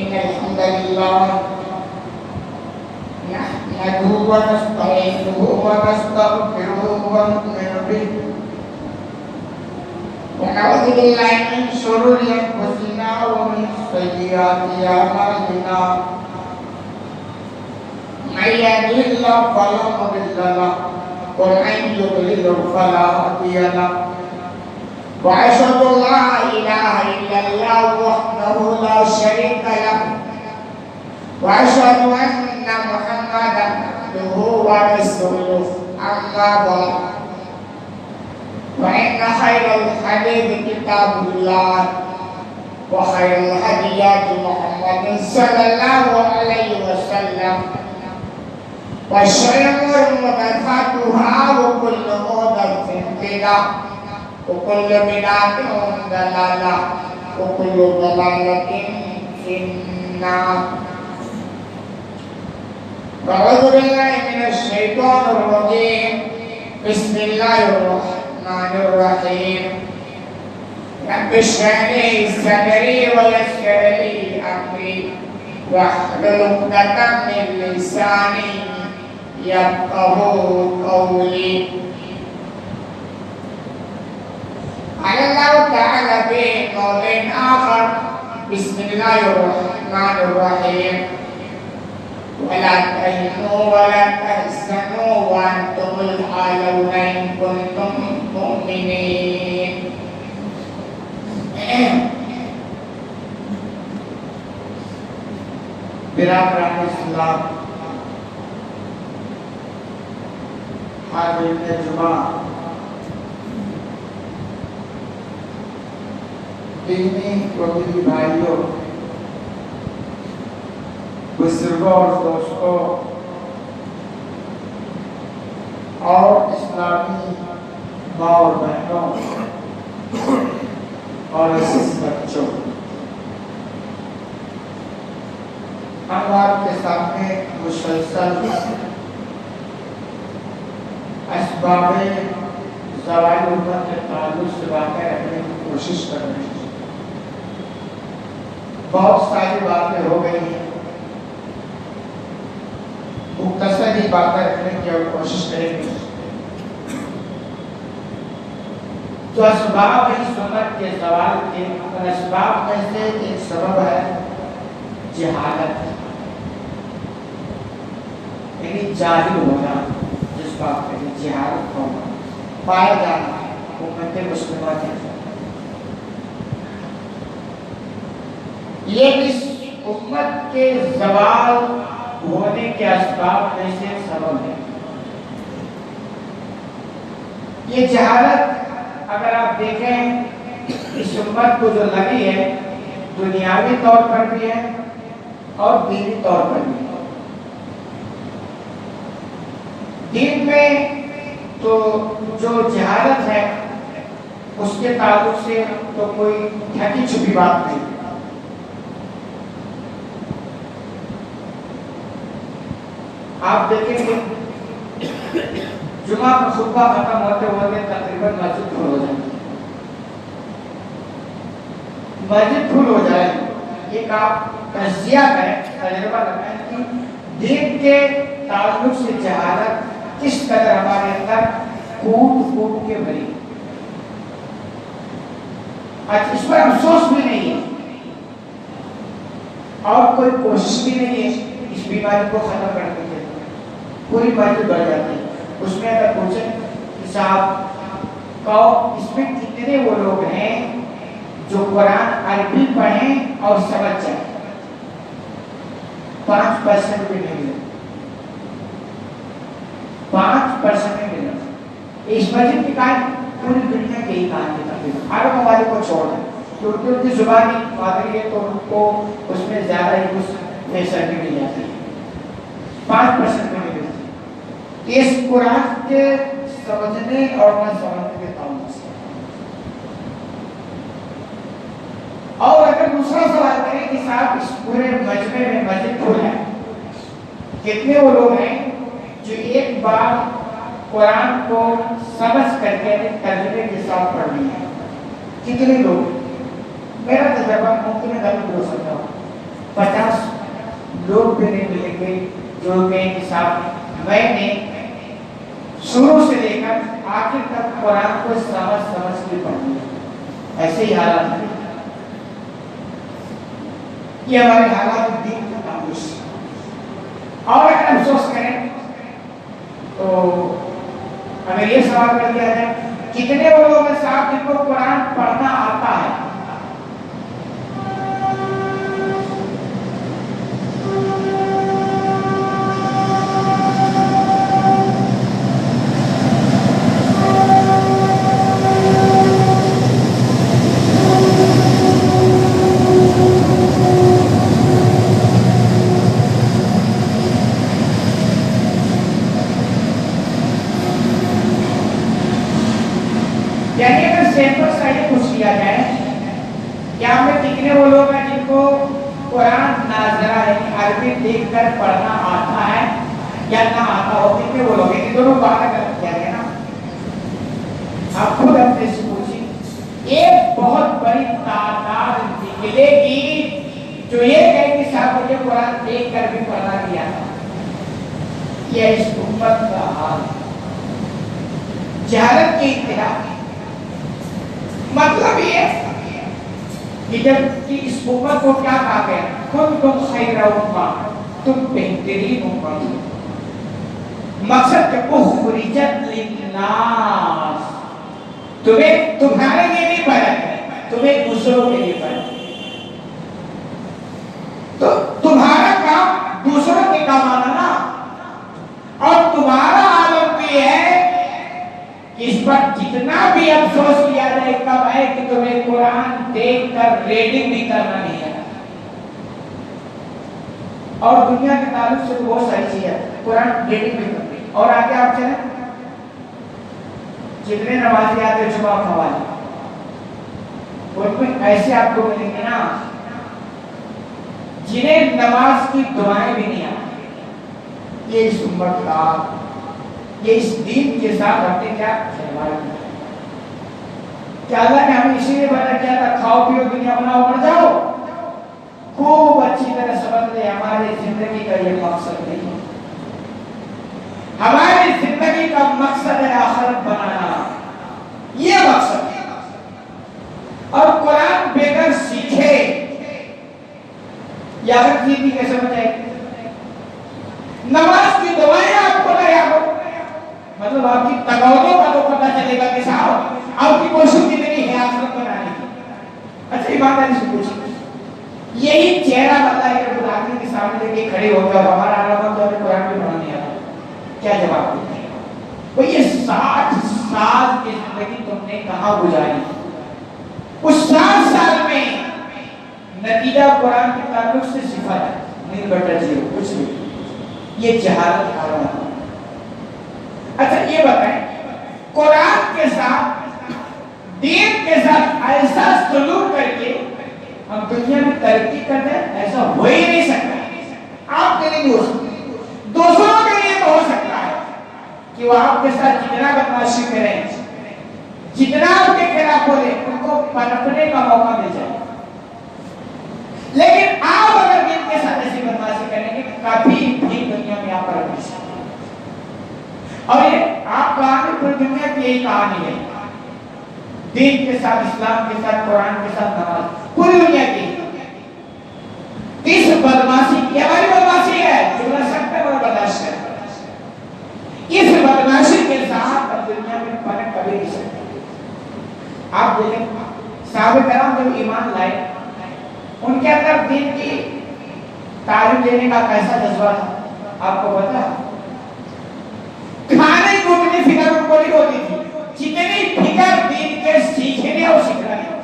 إن الحمد لله نحمده ونستعينه ونستغفره ونؤمن به ونعوذ بالله من شرور أنفسنا ومن سيئات أعمالنا من يهده الله فلا مضل له ومن يضلل فلا هادي له وأشهد أن لا إله إلا الله وحده لا شريك له وأشهد أن محمدا عبده ورسوله أما بعد وإن خير الحديث كتاب الله وخير الهدي هدي محمد صلى الله عليه وسلم وشر الأمور محدثاتها وكل محدثة بدعة وكل بدعة ضلالة وكل ضلالة في النار. أعوذ بالله من الشيطان الرجيم. بسم الله الرحمن الرحيم. رب اشرح لي صدري ويسر لي أمري واحلل عقدة من لساني يفقهوا قولي. قال الله تعالى في قول آخر. بسم الله الرحمن الرحيم. ولا تهنوا ولا تحزنوا وأنتم الأعلون إن كنتم مؤمنين. برادران اسلام، حاضرین جمعہ، دینی و دینی بھائیوں، بزرگوں اور دوستوں اور اسلامی ماں اور بہنوں اور عزیز بچوں، ہم آپ کے سامنے مسلسل اسباب زوال امت کے تعلق سے واقع رکھنے کی کوشش کر رہے ہیں۔ بہت ساری باتیں ہو گئی ہیں، مختصر ہی باتیں رکھنے کی اور کوشش کریں گے۔ جو اسباب ہیں سنت کے زوال کے، ان اسباب میں سے ایک سبب ہے جہالت، یعنی جاہل ہونا، جس بات پہ جہالت ہونا پایا جانا ہے امت مسلمہ کے اندر۔ یہ اس امت کے زوال ہونے کے اسباب میں سے سبب ہے۔ یہ جہالت اگر آپ دیکھیں اس امت کو جو لگی ہے، دنیاوی طور پر بھی ہے اور دینی طور پر بھی ہے۔ دین میں تو جو جہالت ہے اس کے تعلق سے تو کوئی ڈھکی چھپی بات نہیں۔ آپ دیکھیں گے جمعہ کا خطبہ ختم ہوتے ہوتے تقریباً مسجد پھول ہو جائے، مسجد پھول ہو جائے۔ ایک آپ تجزیہ کریں، تجربہ کریں کہ دین کے تعلق سے جہالت کس قدر ہمارے اندر کوٹ کوٹ کے بھری۔ آج اس پر افسوس بھی نہیں ہے اور کوئی کوشش بھی نہیں ہے اس بیماری کو ختم کرنے کے لیے۔ پوری مسجد بڑھ جاتی ہے۔ اس میں اگر پوچھیں کہ صاحب اس میں کتنے وہ لوگ ہیں جو قرآن عربی پڑھیں اور سمجھ جائیں، 5% بھی نہیں ملے، 5% نہیں ملے۔ اس مسجد کی کہانی پوری دنیا کی ہی کہانی تقریباً عرب ممالک کو چھوڑ دیں، کیونکہ ان کی زبانی مادری ہے تو ان کو اس میں زیادہ ہی کچھ فیصلہ مل جاتی ہے، 5% میں نہیں ملتی۔ اس قرآن کے سمجھنے اور نہ سمجھنے کے تعلق سے۔ اور اگر دوسرا سوال کریں کہ صاحب اس پورے مجمع میں مسجد پھول ہے، کتنے وہ لوگ ہیں جو ایک بار قرآن کو سمجھ کر کے ترجمے کے ساتھ پڑھ لی ہے؟ کتنے لوگ؟ میرا تجربہ ممکن ہے غلط ہو سکتا ہو، 50 لوگ بھی نہیں ملیں گے جو کہ صاحب میں نے شروع سے لے کر آخر تک قرآن کو سمجھ کے پڑھی ہے. ایسے ہی حالات ہیں. یہ ہمارے حالات دین کا تعلق ہے. اور اگر افسوس کریں تو اگر یہ سوال کر دیا جائے کتنے وہ لوگ ہیں صاحب جن کو قرآن پڑھنا آتا ہے؟ یعنی اگر سیمپل سے یہ پوچھ لیا جائے کیا ہمیں کتنے وہ لوگ ہیں جن کو قرآن ناظرہ یعنی عربی دیکھ کر پڑھنا آتا ہے یا نہ آتا ہو، کتنے وہ لوگ ہیں؟ یہ دونوں باتیں کر کیا گیا نا. آپ خود اپنے سے پوچھیں ایک بہت بڑی تعداد نکلے گی جو یہ کہے کہ صاحب مجھے قرآن دیکھ کر بھی پڑھنا نہیں آتا. یہ اس امت کا حال جہالت کی انتہا. مطلب یہ کہ جب کہ اس امت کو کیا کہا گیا کنتم خیر امہ، تم بہترین امت. مقصد کہ اخرجت للناس، تمہیں تمہارے لیے نہیں پڑھا ہے، تمہیں دوسروں کے لیے پڑھا. تو تمہارا کام دوسروں کے کام آنا نا. اور تمہارا عالم بھی ہے اس پر جتنا بھی افسوس کیا جائے کب ہے کہ تمہیں قرآن دیکھ کر ریڈنگ بھی کرنا نہیں ہے. اور دنیا کے تعلق سے بہت ساری چیز ہے، قرآن ریڈنگ بھی کرنا. اور آگے آپ چلیں جتنے نمازی آتے جمعہ حوالے ان میں ایسے آپ کو ملیں گے نا جنہیں نماز کی دعائیں بھی نہیں آتی. یہ اس امت کا، یہ اس دین کے ساتھ اپنے کیا کھلواڑ کیا. کیا اللہ نے ہمیں اسی لیے بنا کیا تھا کھاؤ پیو دنیا بناؤ مر جاؤ؟ خوب اچھی طرح سمجھ لے ہماری زندگی کا یہ مقصد نہیں ہے. ہماری زندگی کا مقصد ہے آخرت بنانا، یہ مقصد ہے. اور قرآن بغیر سیکھے یا اگر سیکھی کیسے بتائے نماز کی دعائیں آپ کو نہ یاد ہو، مطلب آپ کی تقاضوں کا تو پتہ چلے گا کہ صاحب آپ کی کوشش کتنی ہے آخرت بنانے کی. اچھا ایمانداری سے پوچھیں یہی چہرہ بتا ہے کہ آدمی کے سامنے لے کے کھڑے ہو گیا ہمارا علاقہ تو ہمیں قرآن بھی پڑھنا نہیں آتا، کیا جواب دیتے ہیں؟ وہ یہ 60 سال کی زندگی تم نے کہاں گزاری؟ اس 60 سال میں نتیجہ قرآن کے تعلق سے صفر ہے، نہیں بٹا زیرو، کچھ نہیں. یہ جہالت کا رہا. اچھا یہ بتائیں قرآن کے ساتھ دین کے ساتھ ایسا سلوک کر کے ہم دنیا میں ترقی کرتے ہیں؟ ایسا ہو ہی نہیں سکتا. آپ کے لیے نہیں ہو سکتا، دوسروں کے لیے تو ہو سکتا ہے کہ وہ آپ کے ساتھ جتنا بدماشی کریں، جتنا آپ کے خلاف بولے، ان کو پنپنے کا موقع مل جائے. لیکن آپ اگر دین کے ساتھ ایسی بدماشی کریں گے کبھی بھی دنیا میں آپ پر نہیں سکتے. اور یہ آپ کہانی پوری دنیا کی یہی کہانی ہے، دین کے ساتھ، اسلام کے ساتھ، قرآن کے ساتھ نماز پوری دنیا کی. اس بدماشی یہ ہماری بدماشی ہے جو نہ سکتے اور برداشت کرتے. اس بدماشی کے ساتھ اب دنیا میں فرق کبھی نہیں سکتے. آپ دیکھیں صحابہ کرام جب ایمان لائے ان کے اندر دین کی تعلیم لینے کا کیسا جذبہ تھا آپ کو پتا ہے؟ کھانے کو اتنی فکر ان کو نہیں ہوتی تھی جتنی فکر دین کے سیکھنے اور سکھانے.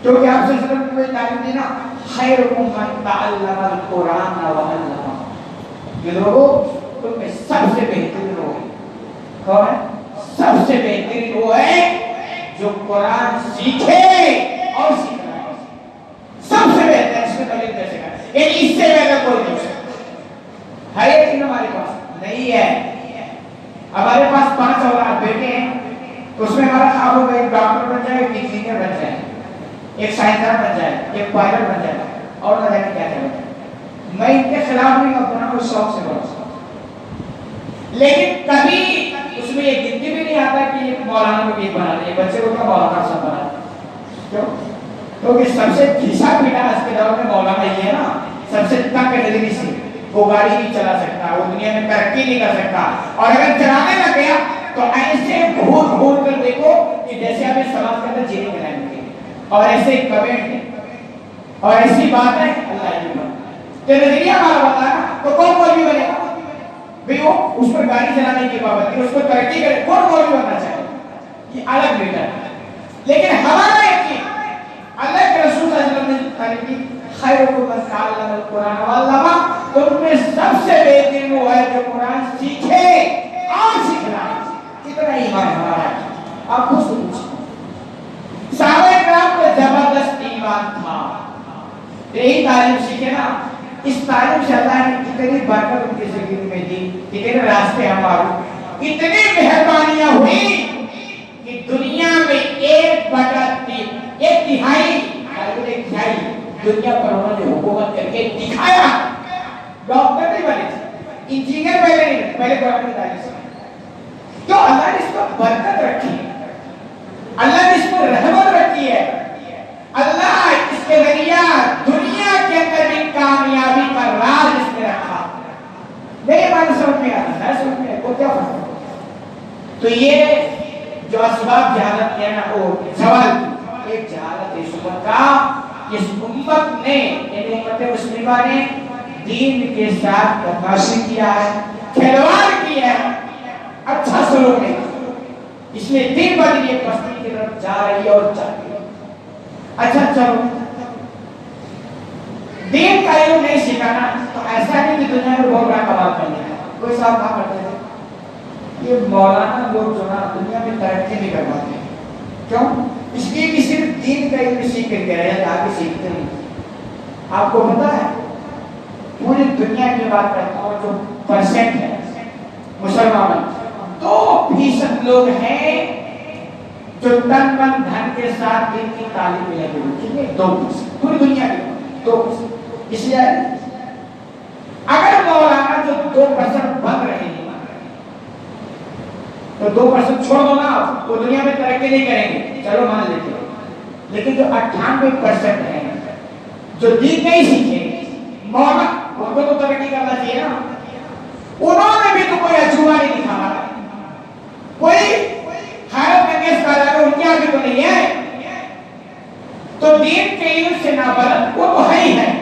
کیونکہ آپ سے صرف کوئی تعلیم دینا خیرکم من تعلم القرآن وعلمہ. یہ لوگوں تم میں سب سے بہترین وہ ہے کون ہے؟ سب سے بہترین وہ ہے جو قرآن سیکھے اور سکھائے. سب سے بہتر اس میں تعلیم دے سکتا ہے. یعنی اس سے بہتر کوئی نہیں سکتا ہے. یہ چیز ہمارے پاس نہیں ہے. ہمارے پاس 5 اولاد بیٹے ہیں تو اس میں ہمارا خواب ہوگا ایک ڈاکٹر بن جائے، ایک انجینئر بن جائے، ایک سائنسدان بن جائے، ایک پائلٹ بن جائے. اور نہ جانے کیا کیا بتائیں. میں ان کے خلاف نہیں ہوں، اپنا کوئی شوق سے بڑھا، لیکن کبھی اس میں یہ گنتی بھی نہیں آتا کہ ایک مولانا کو گیت بنا دے، بچے کو کیا مولانا سب بنا دے. کیوں؟ کیونکہ سب سے گھسا پیٹا آج کے دور میں مولانا یہ ہے نا، سب سے تنگ نظری سے وہ گاڑی نہیں چلا سکتا، وہ دنیا میں ترقی نہیں کر سکتا، اور اگر چلانے لگ گیا تو ایسے گھور گھور کر دیکھو کہ جیسے آپ اس سماج کے اندر جینے کے لائن کے، اور ایسے کمنٹ اور ایسی بات ہے اللہ کی بات تو نظریہ ہمارا بتایا تو کون مولوی بنے گا بھئی؟ وہ اس پر گاڑی چلانے کی پابندی، اس کو ترقی کرے، کون مولوی بننا چاہے؟ یہ الگ میٹر ہے. لیکن ہمارا یقین اللہ کے رسول صلی اللہ علیہ وسلم نے تعلیم کی خیرکم من تعلم القرآن وعلمہ، تم میں سب سے بہترین وہ ہے جو قرآن سیکھے اور سکھلائے. کتنا ایمان ہمارا ہے آپ خود سے پوچھیں. صحابہ کرام کو زبردست ایمان تھا، یہی تعلیم سیکھے نا. اس تعلیم سے اللہ نے کتنی برکت ان کی زندگی میں دی، کتنے راستے ہمارے، اتنی مہربانیاں ہوئی کہ دنیا میں 1/3 ایک تہائی دنیا پر انہوں نے حکومت کر کے دکھایا. ڈاکٹر نہیں بنے تھے، انجینئر پہلے نہیں، پہلے قرآن کی تعلیم سے. تو اللہ نے اس کو برکت رکھی ہے، اللہ نے اس کو رحمت رکھی ہے. اللہ اس کے ذریعہ دنیا کے اندر بھی کامیابی کا راز اس میں رکھا. میرے بارے سمجھ میں آتا ہے، سمجھ میں وہ کیا فرق ہے. تو یہ جو اسباب جہالت کیا نا، وہ سوال ایک جہالت اس امت کا، اس امت نے یعنی امت مسلمہ نے دین کے ساتھ بدماشی کیا ہے، کھلواڑ کیا ہے، اچھا سلوک نہیں. اس میں دن بدن یہ پستی کی طرف جا رہی ہے اور چاہتی ہے. اچھا چلو دین کا علم نہیں سکھانا تو ایسا نہیں کہ دنیا میں بہت بڑا کمال کر لیا. کوئی صاحب کہاں کرتے تھے یہ مولانا لوگ جو نا دنیا میں ترقی نہیں کر پاتے. کیوں؟ اس لیے کہ صرف دین کا علم سیکھ کر کے رہے آگے سیکھتے نہیں. آپ کو پتا ہے پوری دنیا کی بات کرتا ہوں جو پرسنٹ ہے مسلمان 2% لوگ ہیں جو تن من دھن کے ساتھ دین کی تعلیم میں لگے ہوئے. کتنے؟ 2% پوری دنیا کے 2%. اس لیے اگر مولانا جو 2% بن رہے ہیں تو 2% چھوڑ دو نا، وہ دنیا میں ترقی نہیں کریں گے، چلو مان لیتے ہیں. لیکن جو 98% ہیں جو دین نہیں سیکھے مولانا، ان کو تو ترقی کرنا چاہیے نا. انہوں نے بھی تو کوئی عجوبہ نہیں دکھانا، کوئی حیرت انگیز کارنامہ ان کے آگے تو نہیں ہے. تو دین کے علم سے نابلد وہ تو ہے ہی ہے.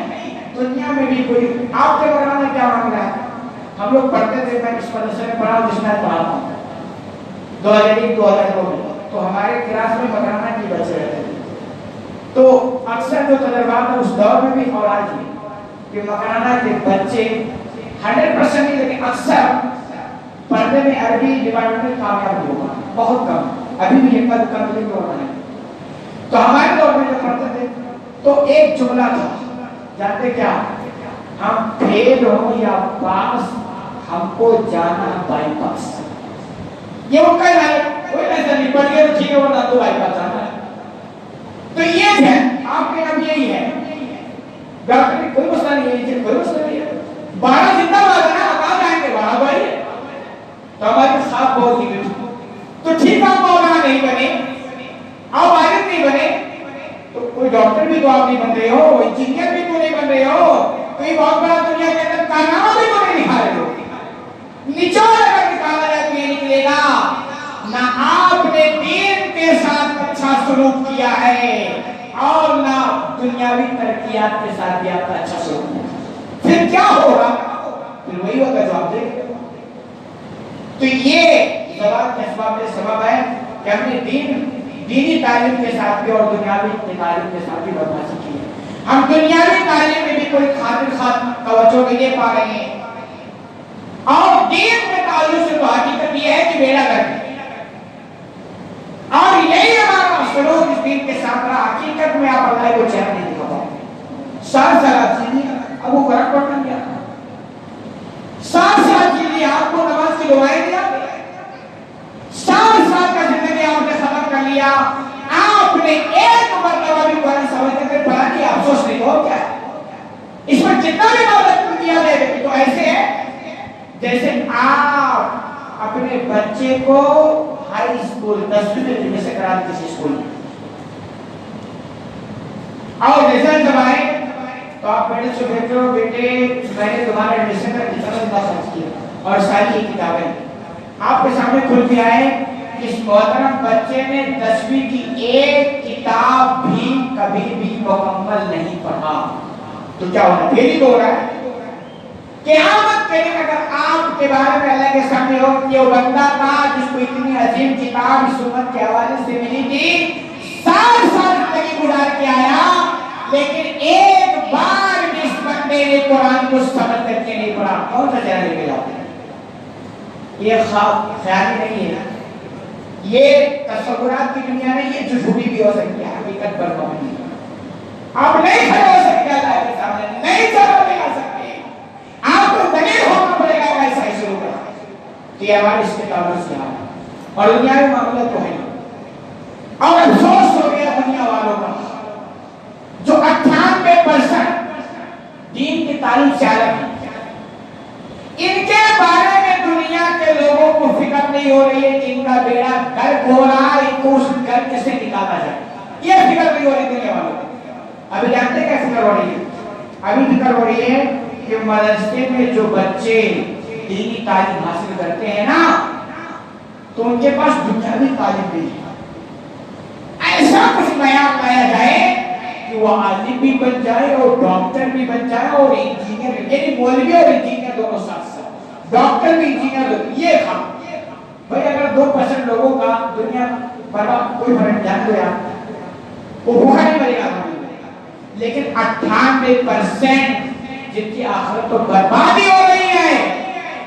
دنیا میں بھی کوئی آپ کے مولانا کیا مانگ رہا ہے؟ ہم لوگ پڑھتے تھے، میں اس مدرسے میں پڑھا جس میں پڑھا تھا 2001-2002 میں، تو ہمارے کلاس میں مکرانا کی بچے رہتے تھے. تو اکثر جو تجربات اس دور میں بھی اور آج بھی کہ مکرانا کے بچے 100% نہیں لیکن اکثر پڑھنے میں عربی ڈپارٹمنٹ میں کامیاب ہوگا، بہت کم. ابھی بھی ایک بار کم نہیں ہونا ہے. تو ہمارے دور میں جو پڑھتے تھے تو ایک جملہ تھا، جانتے کیا؟ ہم فیل ہوں یا پاس، ہم کو جانا بائی پاس. یہ ان کا ہی ہے، کوئی ایسا نہیں پڑھ گیا تو ٹھیک ہے ورنہ تو بائی پاس جانا ہے. تو یہ ہے آپ کے نام یہی ہے. ڈاکٹر کوئی مسئلہ نہیں ہے، کوئی مسئلہ نہیں ہے. 12 زندہ بات ہے نا، کہاں جائیں گے 12 بھائی ہے. تو ہماری خواب بہت ہی تو ٹھیک ہے، مولانا نہیں بنے، آپ عالم نہیں بنے تو کوئی ڈاکٹر بھی تو آپ نہیں بن رہے ہو، انجینئر بھی تو نہیں بن رہے ہو، کوئی بہت بڑا دنیا کے اندر کارنامہ بھی تو نہیں دکھا رہے ہو. نچوڑ اگر نکالا جائے تو یہ نکلے گا نہ آپ نے دین کے ساتھ اچھا سلوک کیا ہے اور نہ دنیاوی ترقیات کے ساتھ بھی آپ کا اچھا سلوک کیا. پھر کیا ہوگا؟ پھر وہی ہوگا جو آپ دیکھ. تو یہ زوال کے اسباب میں سبب ہے کہ ہم نے دینی تعلیم کے ساتھ بھی اور دنیاوی تعلیم کے ساتھ بھی بدماشی کی ہے. ہم دنیاوی تعلیم میں بھی کوئی خاطر توجہ نہیں دے پا رہے ہیں اور دین کے تعلق سے تو حقیقت یہ ہے کہ بیڑا گرک ہے. اور یہی ہمارا سلوک اس دین کے ساتھ رہا. حقیقت میں آپ اللہ کو چہرہ نہیں دکھا پاتے. 7 سال چیزیں ابو فرق پڑھنا کیا 7 سال چیزیں آپ کو نماز کی دعائیں دیا 7 سال کا زندگی آپ نے ختم کر لیا. آپ نے ایک مرتبہ بھی قرآن سمجھ کر پڑھا نہیں، افسوس نہیں ہو کیا اس پر جتنا بھی مدد دیا جائے گا تو ایسے ہے جیسے آپ اپنے بچے کو ہائی اسکول 10ویں میں ایڈمیشن کرا دیں کسی اسکول میں اور رزلٹ جب آئے تو آپ بیٹے سے کہتے ہو بیٹے میں نے تمہارا ایڈمیشن کا کتنا خرچ کیا اور ساری یہ کتابیں آپ کے سامنے کھل کے آئے اس محترم بچے نے 10ویں کی ایک کتاب بھی کبھی بھی مکمل نہیں پڑھا تو کیا ہونا پھر ہی ہو رہا ہے قیامت کے دن اگر آپ کے بارے میں اللہ کے سامنے ہو کہ وہ بندہ تھا جس کو اتنی عظیم کتاب اس امت کے حوالے سے ملی تھی 60 سال زندگی گزار کے آیا لیکن ایک بار بھی اس بندے نے قرآن کو سمجھ کر کے نہیں پڑھا کون سا چہرہ لے کے جاتے ہیں یہ خواب خیال نہیں ہے یہ تصورات کی دنیا میں یہ جھوٹی بھی ہو سکتی ہے حقیقت پر مبنی آپ نہیں کھڑے ہو سکتے اللہ کے سامنے نہیں جواب دے سکتے آپ کو دلیل ہونا پڑے گا ایسا ہی شروع کرا کہ یہ ہماری اس کے تعلق سے آنا اور دنیا میں معاملہ تو ہے اور افسوس ہو گیا دنیا والوں کا جو 98% دین کی تعلیم سے الگ ہے ان کے بارے میں دنیا کے لوگوں کو فکر نہیں ہو رہی ہے کہ ان کا بیڑا گھر کھو رہا ہے ان کو اس گھر کیسے نکالا جائے یہ فکر نہیں ہو رہی دنیا والوں کو ابھی جانتے کیا فکر ہو رہی ہے ابھی فکر ہو رہی ہے کہ مدرسے میں جو بچے دینی تعلیم حاصل کرتے ہیں نا تو ان کے پاس دنیاوی تعلیم نہیں ہے ایسا کچھ بیان لایا جائے کہ وہ عالم بھی بن جائے اور ڈاکٹر بھی بن جائے اور انجینئر یعنی مولوی اور انجینئر دونوں ساتھ ساتھ ڈاکٹر بھی انجینئر یہ کھا بھائی اگر 2% لوگوں کا دنیا برباد کوئی فرق جان دو یار وہ بھوکا نہیں مرے گا لیکن 98% جن کی آخرت تو بربادی ہو رہی ہے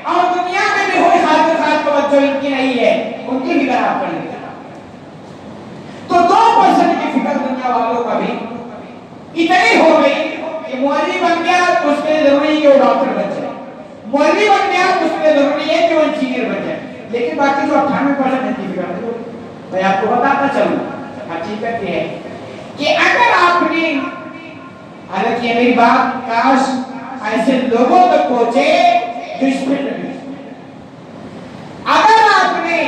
اور دنیا میں بھی کوئی خاطر خاص توجہ ان کی نہیں ہے ان کی بھی کرا پڑیں گے تو 2% کی فکر دنیا والوں کا بھی اتنی ہو گئی کہ مولوی بن گیا تو اس کے لیے ضروری ہے کہ وہ ڈاکٹر بن جائے مولوی بن گیا تو اس کے لیے ضروری ہے کہ وہ انجینئر بن جائے لیکن باقی جو 98% کی فکر ہے میں آپ کو بتاتا چلوں حقیقت یہ ہے کہ اگر آپ نے حالانکہ یہ میری بات کاش ایسے لوگوں تک پہنچے جو اس فیلڈ میں اگر آپ نے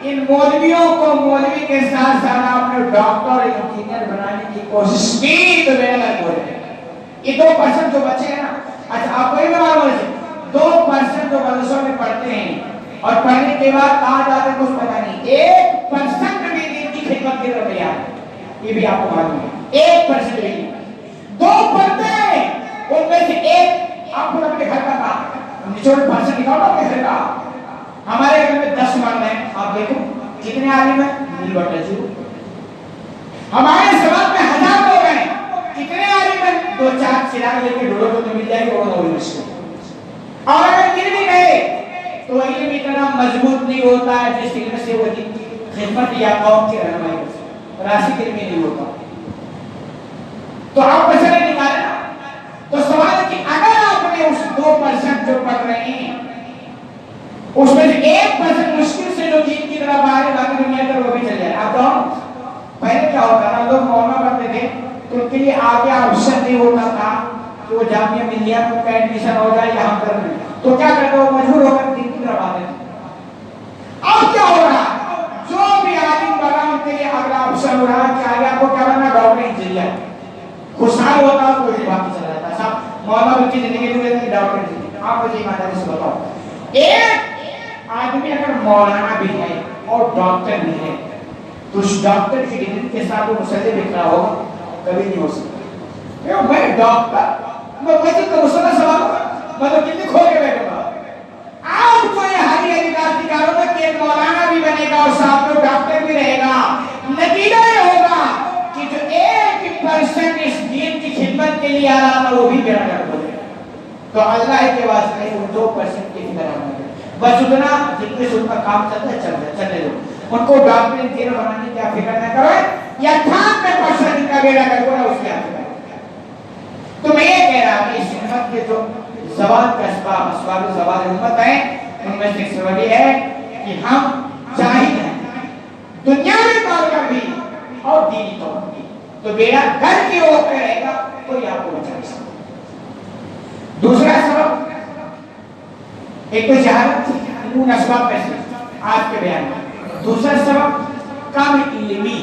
ان مولویوں کو مولوی کے ساتھ ساتھ آپ نے ڈاکٹر اور انجینئر بنانے کی کوشش کی تو میرا لگ ہو جائے یہ 2% جو بچے ہیں نا اچھا آپ کو یہ معلوم ہے 2% جو مدرسوں میں پڑھتے ہیں اور پڑھنے کے بعد کہاں جاتے ہیں کچھ پتہ نہیں 1% بھی دین کی خدمت کے رویہ یہ بھی آپ کو معلوم ہے 1% بھی 2 پڑھتے ہیں ان میں سے ایک آپ کو اپنے گھر کا کام نچوڑ 1% نکالو اپنے گھر کا ہمارے گھر میں 10 مرد ہیں آپ دیکھو کتنے عالم ہیں مل بٹا جی ہمارے سماج میں 1000 لوگ ہیں کتنے عالم ہیں 2-4 چراغ لے کے ڈھولو تو مل جائے گا وہ یونیورسٹی اور اگر گر بھی گئے تو علم اتنا مضبوط نہیں ہوتا ہے جس علم سے وہ دین کی خدمت یا قوم کی رہنمائی کر سکے راسخ علم نہیں ہوتا تو آپ مسئلہ نکالیں تو سوال ہے کہ اگر آپ نے اس 2% جو پڑھ رہے ہیں اس میں سے 1% مشکل سے جو دین کی طرف آ رہے باقی دنیا تک وہ بھی چل جائے آپ تو پہلے کیا ہوتا تھا لوگ مولانا بنتے تھے تو ان کے لیے آگے آپشن نہیں ہوتا تھا کہ وہ جامعہ ملیہ میں کا ایڈمیشن ہو جائے یہاں پر نہیں تو کیا کرتے وہ مجبور ہو کر دین کی طرف آتے تھے اب کیا ہو رہا جو بھی عالم بنا ان کے لیے اگر آپشن ہو رہا کہ آگے آپ کو کیا بننا ڈاکٹر انجینئر خوشحال ہوتا تو یہ باقی چلا جاتا صاحب مولانا بن کی زندگی میں رہتی ڈاکٹر انجینئر آپ مجھے ایمانداری سے بتاؤ ایک آدمی اگر مولانا بھی ہے اور ڈاکٹر بھی ہے تو اس ڈاکٹر کی ڈگری کے ساتھ وہ مسئلے بھی کھڑا ہوگا کبھی نہیں ہو سکتا میں ڈاکٹر میں ویسے تو مسئلہ سوال ہوگا میں تو کتنی کھول کے بیٹھوں گا آپ کو یہ ہری ادھکار دکھاؤ گا کہ مولانا بھی بنے گا اور ساتھ میں ڈاکٹر بھی رہے گا نتیجہ یہ ہوگا کہ جو 1% اس دین کی خدمت کے لیے آ رہا تھا وہ بھی میرا ڈاکٹر ہو جائے تو اللہ کے واسطے ان 2% کی فکر آنا ہے بس اتنا جتنے سے ان کا کام چلتا ہے چلنے دو ان کو ڈاکٹر انجینئر بنانے کی آپ فکر نہ کرو یا 98% ان کا بیڑا کر کو اس کی آپ فکر تو میں یہ کہہ رہا کہ اس امت کے جو زوال کا اسباب زوال امت ہیں ان میں سے ایک سبب یہ ہے کہ ہم جاہل ہیں دنیاوی طور پر بھی اور دینی طور پر بھی تو بیڑا گھر کی اوپر رہے گا کوئی آپ کو بچا نہیں سکتا دوسرا سبب ایک تو جہالت تھی ان اسباب میں سے آج کے بیان میں. دوسرا سبب کم علمی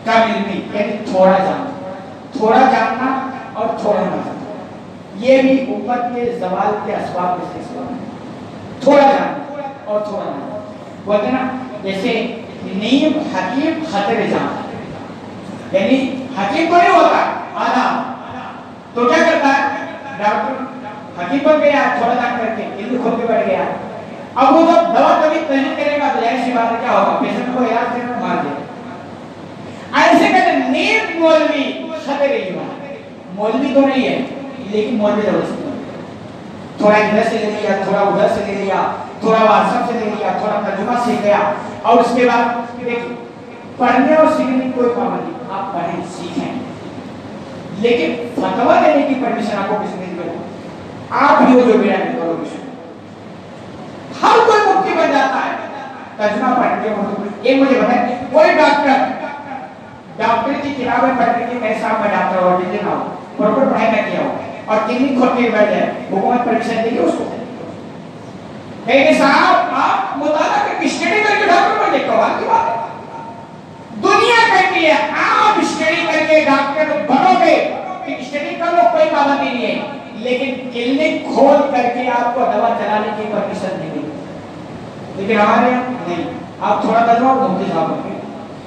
یعنی تھوڑا جاننا اور تھوڑا نہ جاننا. یہ بھی امت کے زوال کے اسباب میں سے سبب ہے. تھوڑا جاننا اور تھوڑا نہ جاننا. بولتے نا جیسے نیم حکیم خطر جان, یعنی حکیم کو نہیں ہوتا آدھا تو کیا کرتا ہے ڈاکٹر حکیم بن گیا تھوڑا جان کر کے علم کھول کے بیٹھ گیا. اب وہ جب دوا کبھی تحریر کرے گا تو ظاہر سی بات ہے کیا ہوگا, پیشنٹ کو علاج دینا مار دے گا. ایسے کہتے ہیں نیک مولوی خطر ایمان, مولوی تو نہیں ہے لیکن مولوی زبردستی تھوڑا ادھر سے لے لیا, تھوڑا ادھر سے لے لیا, تھوڑا واٹس ایپ سے لے لیا, تھوڑا ترجمہ سیکھ گیا, اور اس کے بعد دیکھیں پڑھنے اور سیکھنے کی کوئی پابندی, آپ پڑھیں سیکھیں لیکن فتوا دینے کی پرمیشن آپ کو کس نے دی؟ آپ ہی ہو جو میرا نہیں کرو کسی. ہر کوئی مفتی بن جاتا ہے ترجمہ پڑھ کے. ایک مجھے بتائیں کوئی ڈاکٹر کی کتابیں پڑھنے کے میرے ساتھ میں ڈاکٹر اور نہ ہو, پراپر پڑھائی نہ کیا ہو اور کلینک کھول کے بیٹھ جائے, حکومت پرمیشن دے گی اس کو؟ کہیں صاحب آپ مطالعہ کر کے اسٹڈی کر کے ڈاکٹر بن جائے, کمال کی بات ہے. دنیا کہتی ہے آپ اسٹڈی کر کے ڈاکٹر بنو گے, اسٹڈی کر لو کوئی پابندی نہیں ہے, لیکن کلینک کھول کر کے آپ کو دوا چلانے کی پرمیشن نہیں ملتی. لیکن ہمارے یہاں نہیں, آپ تھوڑا تجربہ مفتی صاحب بن گئے,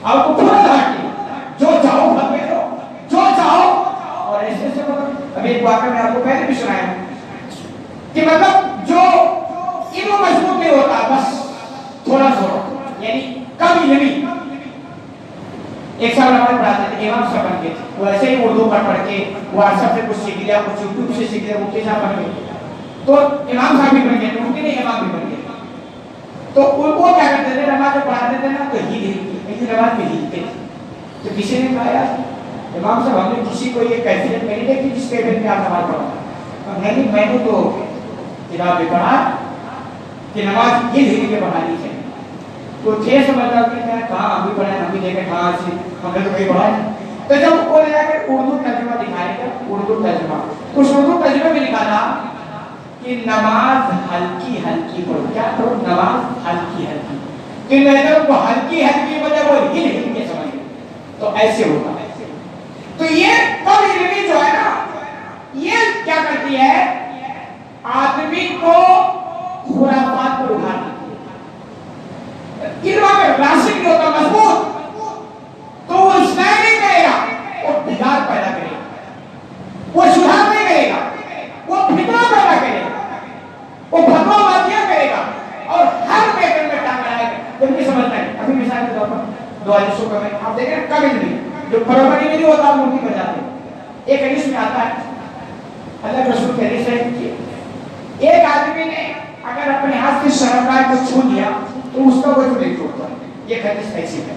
آپ کو پورا دھاٹی جو چاہو بھر میں دو, جو چاہو. اور ایسے ایسے ابھی ایک واقعہ میں آپ کو پہلے بھی سنایا کہ مطلب جو علم مضبوط نہیں ہوتا, بس تھوڑا تھوڑا یعنی کم علمی. ایک سال ہمارے پڑھاتے تھے, امام صاحب بن گئے تھے, وہ ایسے ہی اردو پڑھ کے واٹس ایپ سے کچھ سیکھ لیا, کچھ یوٹیوب سے سیکھ لیا, مفتی صاحب بن گئے. تو امام صاحب بھی بن گئے, مفتی نہیں امام بھی بن گئے. تو وہ کیا کرتے تھے, نماز جو پڑھاتے تھے نا تو نماز میں ہلتے تھے. تو کسی نے کہا یار امام صاحب ہم نے کسی کو یہ کیفیت میں نہیں دیکھی جس کیفیت میں آپ نماز پڑھا. نہیں, میں نے تو کتاب میں پڑھا کہ نماز یہ ہل کے پڑھانی چاہیے. تو تھے سمجھدار کہ کہاں ہم بھی پڑھے, ہم بھی دیکھیں کہاں سے ہم نے تو کہیں پڑھا ہے. تو جب وہ لے جا کے اردو ترجمہ دکھائے گا, اردو ترجمہ, اس اردو ترجمے میں لکھا تھا کہ نماز ہلکی ہلکی پڑھو. کیا پڑھو؟ نماز ہلکی ہلکی. کہ میں کو ہلکی ہلکی وجہ وہ ہل ہل کے سمجھ گئے. تو ایسے ہوتا ہے. تو یہ کم علمی جو ہے نا, یہ کیا کرتی ہے, آدمی کو خرافات پر اٹھا دیتی ہے. علم اگر راسخ نہیں ہوتا مضبوط, تو وہ اسلام نہیں کرے گا, وہ بگاڑ پیدا کرے گا, وہ سدھار نہیں کرے گا, وہ فتنہ پیدا کرے گا, وہ فتویٰ بازیاں کرے گا اور ہر میٹر میں ٹانگ لگائے گا. جب کہ سمجھتا ہے ابھی مثال کے طور پر دو حدیثوں کا میں آپ دیکھ رہے ہیں, کم علمی جو پروری نہیں ہوتا ملکی بن جاتے. ایک حدیث میں آتا ہے, اللہ کے رسول کی حدیث ہے کہ ایک آدمی نے اگر اپنے ہاتھ سے شرمگاہ کو چھو لیا تو اس کا وجود نہیں ٹوٹتا. یہ حدیث ایسی ہے,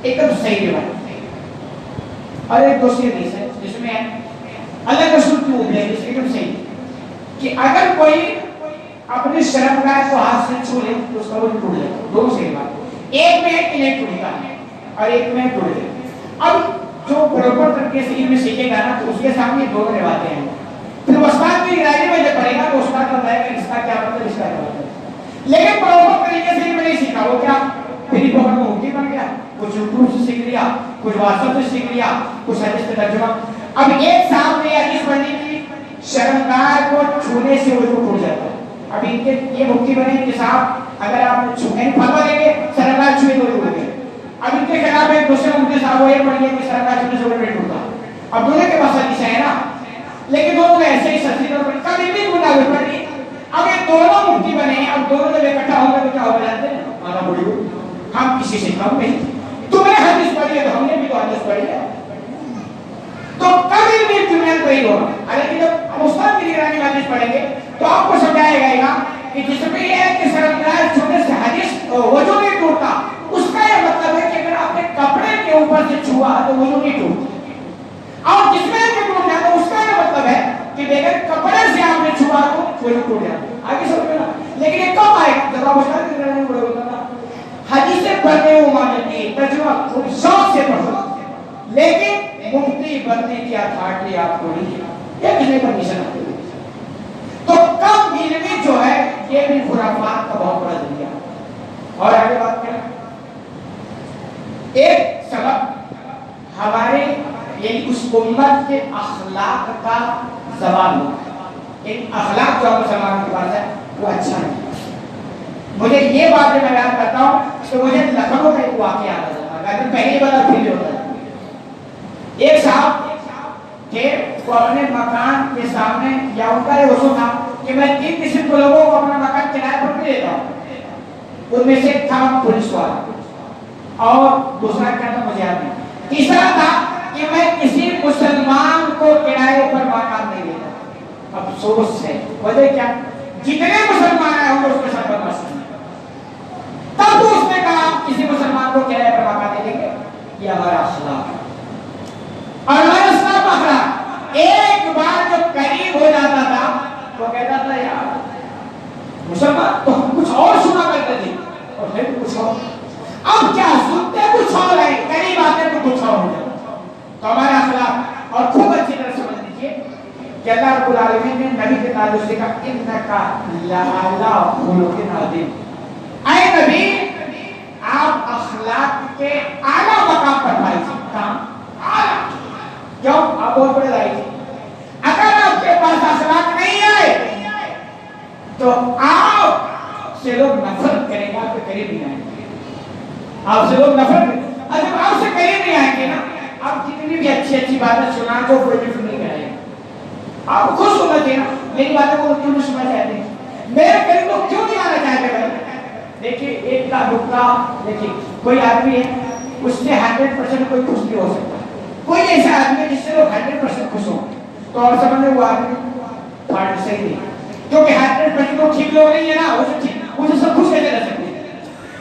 ایک دم صحیح روایت ہے. اور ایک دوسری حدیث ہے جس میں اللہ کے رسول کی وہ حدیث ایک دم صحیح کہ اگر کوئی اپنے شرمگاہ کو ہاتھ سے چھو لے تو اس کا وجود ٹوٹ جائے. دونوں صحیح بات. ایک میں الیکٹرک ہے اور ایک میں ٹوٹ جائے. اب جو پراپر طریقے سے علم سیکھے گا نا تو اس کے سامنے دونوں روایتیں ہیں. پھر استاد کی رائے میں جب پڑھے گا تو استاد بتائے گا اس کا کیا مطلب, اس کا کیا مطلب. لیکن پراپر طریقے سے علم نہیں سیکھا, وہ کیا پھر پکڑ میں مفتی بن گیا, کچھ یوٹیوب سے سیکھ لیا, کچھ واٹس ایپ سے سیکھ لیا, کچھ حدیث کا ترجمہ. اب ایک صاحب نے حدیث پڑھی کی شرمگاہ کو چھونے سے وہ ٹوٹ جاتا ہے. اب ان کے یہ مفتی بنے کہ صاحب اگر آپ چھونے فتوا دیں گے شرمگاہ چھوئے تو ٹوٹ گئے. اب ان کے خلاف ایک دوسرے مفتی صاحب وہ یہ پڑھیے کہ شرمگاہ چھونے سے وہ نہیں ٹوٹتا. اب دونوں کے پاس حدیث ہے نا, لیکن دونوں نے ایسے ہی سچی طور پر کبھی بھی گناہ ہوئی پڑھی. اب یہ دونوں مفتی بنے, اب دونوں جب اکٹھا ہوں گے تو کیا ہو جاتے ہیں, مانا بڑی ہو ہم کسی سے کم نہیں. تم نے حدیث پڑھی ہے تو ہم نے بھی تو حدیث پڑھی ہے. تو کبھی بھی اطمینان نہیں ہوگا. حالانکہ جب ہم استاد کی نگرانی میں حدیث پڑھیں گے تو آپ کو سمجھایا گا کہ جس میں یہ ہے کہ شرمگاہ چھونے سے حدیث وضو نہیں ٹوٹتا, اس کا یہ مطلب ہے کہ اگر آپ نے کپڑے کے اوپر سے چھوا تو وضو نہیں ٹوٹتا. اور جس میں کہ ٹوٹ جاتا اس کا یہ مطلب ہے کہ بغیر کپڑے سے آپ نے چھوا تو وضو ٹوٹ جاتا. آگے سمجھ نا. لیکن یہ کب آئے جب آپ استاد کی نگرانی میں پڑھے ہوتا نا, حدیثیں پڑھنے وہ مانتی ترجمہ خوب شوق سے پڑھو, لیکن مفتی بننے کی اتھارٹی آپ کو نہیں ہے. یہ کس نے پرمیشن آپ کو دی؟ کم علمی جو ہے یہ بھی خرافات کا بہت بڑا ذریعہ ہے. اور آگے بات کریں، ایک سبب ہمارے یعنی اس امت کے اخلاق کا زوال ہوا ہے. ایک اخلاق جو مسلمانوں کے پاس ہے وہ اچھا نہیں. مجھے یہ بات میں بیان کرتا ہوں تو مجھے لکھنؤ کا ایک واقعہ یاد آ جاتا ہے. پہلی بار پھر ہوتا ہے. ایک صاحب تھے وہ اپنے مکان کے سامنے، یا ان کا یہ اصول تھا کہ میں 3 قسم کے لوگوں کو اپنا مکان کرائے پر نہیں دیتا ہوں. ان میں سے ایک تھا پولیس والا، اور دوسرا کیا تھا مجھے یاد نہیں. تیسرا تھا کہ میں کسی مسلمان کو کرائے پر مکان نہیں دیتا. افسوس ہے، وجہ کیا؟ جتنے مسلمان ہیں ہم اس کے ساتھ بدماشی ہیں. تب تو اس نے کہا کسی مسلمان کو کرائے پر مکان دے دیں گے. یہ ہمارا اخلاق ہے. اور ہمارا اسلام اخلاق، ایک بار جو قریب ہو جاتا تھا وہ کہتا تھا یار مسلمان تو ہم کچھ اور سنا کرتے تھے اور پھر کچھ اور. اب کیا سنتے کچھ اور ہے، قریب آتے تو کچھ اور ہو جاتا. تو ہمارا اخلاق، اور خوب اچھی طرح سمجھ لیجیے کہ اللہ رب العالمین نے نبی کے تعلق سے کہا انک لعلی خلق عظیم. اے نبی آپ اخلاق کے اعلیٰ مقام پر پائے تھے. اعلیٰ کیوں؟ آپ بہت بڑے لائی تھے. اگر آپ کے پاس اخلاق نہیں ہے تو آپ سے لوگ نفرت کریں گے، آپ کے قریب نہیں آئیں گے. آپ سے لوگ نفرت کریں گے. جب آپ سے قریب نہیں آئیں گے نا، آپ جتنی بھی اچھی اچھی باتیں سنا کو کوئی بھی نہیں کرے گا. آپ خود سننا چاہیے نا، میری باتوں کو کیوں نہیں سننا چاہتے ہیں؟ میرے قریب لوگ کیوں نہیں آنا چاہتے بھائی؟ دیکھیے ایک کا دکھا، دیکھیے کوئی آدمی ہے اس سے 100% کوئی خوش نہیں ہو سکتا. کوئی ایسا آدمی ہے جس سے لوگ 100% خوش ہوں تو اور سمجھے وہ آدمی پارٹ صحیح نہیں، کیونکہ 100% لوگ ٹھیک لوگ نہیں ہے نا، اسے سب خوش کیسے رہ سکتے ہیں؟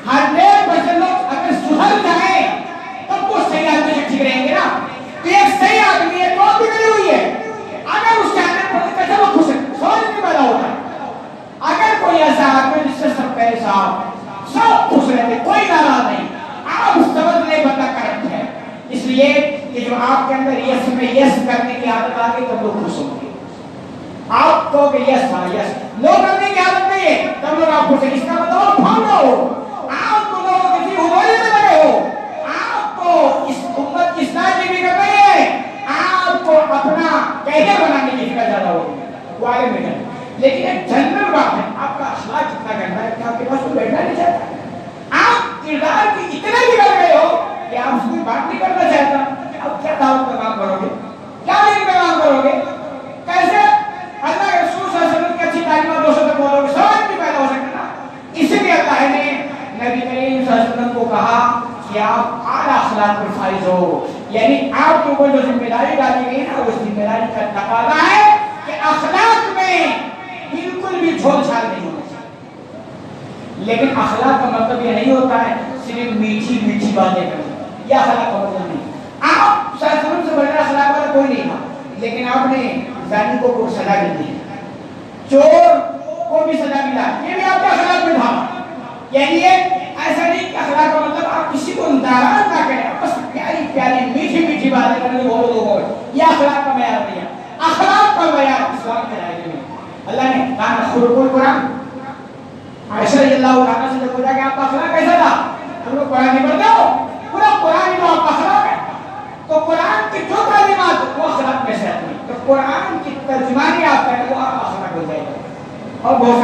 100% لوگ اگر سدھر جائیں تب وہ صحیح آدمی سے ٹھیک رہیں گے نا. تو ایک صحیح آدمی ہے تو آپ بگڑی ہوئی ہے. اگر اس کے 100% کیسے وہ خوش ہے؟ سوال نہیں پیدا ہوتا. اگر کوئی ایسا آدمی جس سے سب کہے صاحب سب خوش رہتے، کوئی ناراض نہیں، آپ سمجھ لیں بندہ کرپٹ ہے. اس لیے کہ جو آپ کے اندر یس میں یس کرنے کی عادت آ گئی تب لوگ خوش ہوں گے. آپ کو کہ یس ہاں یس لوگ کرنے کی عادت نہیں ہے تب لوگ آپ خوش ہیں. اس کا مطلب پھاڑو ہو، آپ کو لوگوں کسی حضوری میں لگے ہو، آپ کو اس امت کی اصلاح کی فکر نہیں ہے، آپ کو اپنا کیریئر بنانے کی فکر زیادہ ہوگی. وہ آگے میں جائے. لیکن ایک جنرل بات ہے، آپ کا اخلاق کتنا گندا ہے کہ آپ کے پاس کوئی بیٹھنا نہیں چاہتا. آپ کردار کی اتنے بگڑ گئے ہو کہ آپ اس کی بات نہیں کرنا چاہتا. اب کیا دعوت کا کام کرو گے؟ کیا دین کا کام کرو گے؟ کیسے اللہ کے رسول صلی اللہ علیہ وسلم کی اچھی تعلیمات دوسروں تک بولو گے؟ سوال نہیں پیدا ہو سکتا نا. اسی لیے اللہ نے نبی کریم صلی اللہ علیہ وسلم کو کہا کہ آپ اعلیٰ اخلاق پر فائز ہو. یعنی آپ کے اوپر جو ذمہ داری ڈالی گئی نا، اس ذمہ داری کا تقاضا ہے کہ اخلاق میں بالکل بھی جھول چھال نہیں ہونا چاہیے. لیکن اخلاق کا مطلب یہ نہیں ہوتا ہے صرف میٹھی میٹھی باتیں کرنا. یہ اخلاق کا مطلب نہیں. آپ سرسرم سے بڑھنا اخلاق والا کوئی نہیں تھا، لیکن آپ نے زانی کو سزا بھی دی، چور کو بھی سزا ملا، یہ بھی آپ کے اخلاق میں تھا. یعنی ایسا نہیں کہ اخلاق کا مطلب آپ کسی کو ناراض نہ کریں، بس پیاری پیاری میٹھی میٹھی باتیں کرنے بولو لوگوں. یہ اخلاق کا معیار نہیں ہے. اخلاق کا معیار اسلام کے دائرے میں اللہ نے کہا خلق القرآن. عائشہ رضی اللہ عنہا سے جب پوچھا کہ آپ کا اخلاق کیسا تھا؟ ہم لوگ قرآن نہیں پڑھتے ہو، پورا قرآن ہی تو آپ کا اخلاق ہے. تو قرآن کی جو تعلیمات وہ اخلاق میں سے آتی ہے، تو قرآن کی ترجمانی آپ کریں وہ آپ اخلاق ہو جائے گا. اور بہت